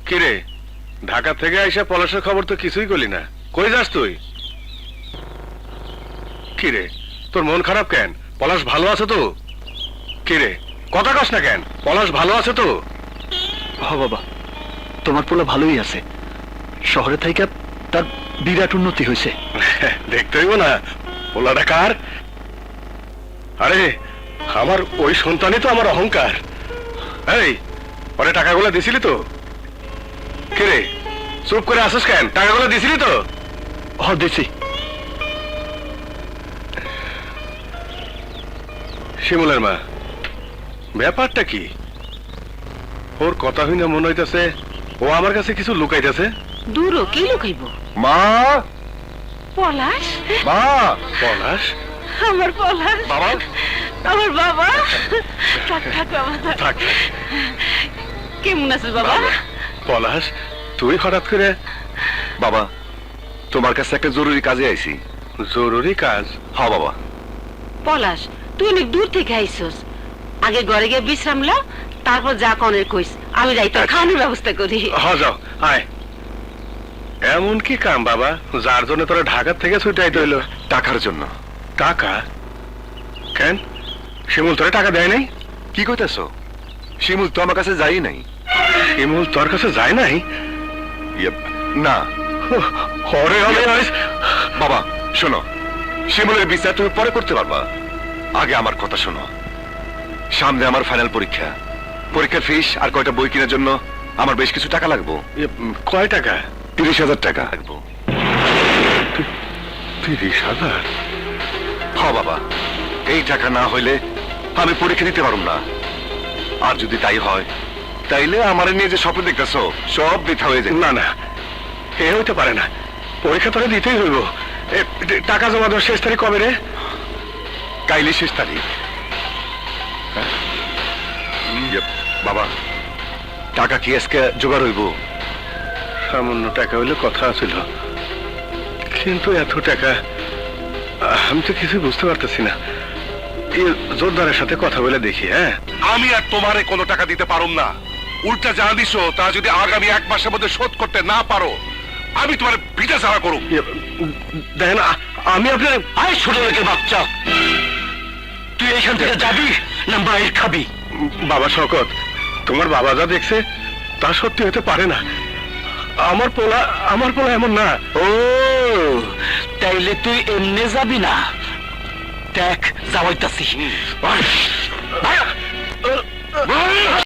কিরে, ঢাকা থেকে আইসা পলাশের খবর তো কিছুই করলি না। কই যাস তুই? কিরে, তোর মন খারাপ কেন? পলাশ ভালো আছে তো? কিরে, কথা কস না কেন? পলাশ ভালো আছে তো? হ বাবা, তোমার পোলা ভালোই আছে। শহরে থেকে তার বিরাট উন্নতি হয়েছে। দেখতে হইব না পোলাটা কার? আরে আমার ওই সন্তানই তো আমার অহংকার। এই, পরে টাকাগুলো দিছিলি তো? কিরে, চুপ করে আসিস কেন? টাকাগুলো দিছিলি তো? হ, দিছি। শিমুলের মা, ব্যাপারটা কি? ওর কথা হইনা মনে হইতেছে ও আমার কাছে কিছু লুকাইতেছে। দূরও কি লুকাইব? মা, পলাশ, মা, পলাশ, আমার পলাশ, বাবা, আমার বাবা। থাক থাক বাবা, থাক। থাক। কেমন আছিস বাবা? পলাশ, তুই হঠাৎ করে? বাবা, তোমার কাছে একটা জরুরি কাজে আইছি। জরুরি কাজ? হ্যাঁ বাবা। পলাশ, তুই অনেক দূর থেকে আইসস। আগে ঘরে গিয়ে বিশ্রাম ল, তারপর যা কনের কইস। আমি যাই তোর খাওয়ানোর ব্যবস্থা করি। হ, যাও, আয়। এমন কি কাম বাবা যার জন্য তোরা ঢাকা থেকে ছুটাইতে হইলো? টাকার জন্য। টাকা? কেন, শিমুল তোরে টাকা দেয় নাই? কি কইতেছ? শিমুল তো আমার কাছে যাই নাই। শিমুল তোর কাছে যায় নাই? ইয়ে, না হরে হরে বাবা, শোনো, শিমুলের বিচার তুমি পরে করতে পারবা, আগে আমার কথা শোনো। সামনে আমার ফাইনাল পরীক্ষা। পরীক্ষার ফিস আর কয়টা বই কেনার জন্য আমার বেশ কিছু টাকা লাগবো। কয় টাকা? 30,000 টাকা লাগবো। 30,000? হ্যাঁ বাবা, এই টাকা না হইলে আমি পরীক্ষা দিতে পারব না। আর যদি তাই হয়, তাইলে আমার নিয়ে যে স্বপ্ন দেখতেছো সব বৃথা হয়ে যায়। না না, এ হইতে পারে না। পরীক্ষা তোরে দিতেই হইব। টাকা জমা দেওয়ার শেষ তারিখ কবে রে? কাইলে শেষ তারিখ। ইয়ে, বাবা, টাকা কি আজকে জোগাড় হইব? সামান্য টাকা হইলে কথা ছিল, কিন্তু এত টাকা আমি তো কিছু বুঝতে পারতেছি না। জোরদারের সাথে কথা বলে দেখি। হ্যাঁ, আমি আর তোমারে কোনো টাকা দিতে পারুম না। উল্টা যা দিছো তা যদি আগামী 1 মাসের মধ্যে শোধ করতে না পারো, আমি তোমার ভিটা ছাড়া করুম। দেখেন, আমি আপনার ছোট লোকের বাচ্চা, তুই এখান থেকে যাবি না মায়ের খাবি? বাবা শওকত, তোমার বাবা যা দেখছে তা সত্যি হতে পারে না। আমার পোলা এমন না। ও, তাইলে তুই এমনি যাবি না? দেখ, যাওয়াইতাছি।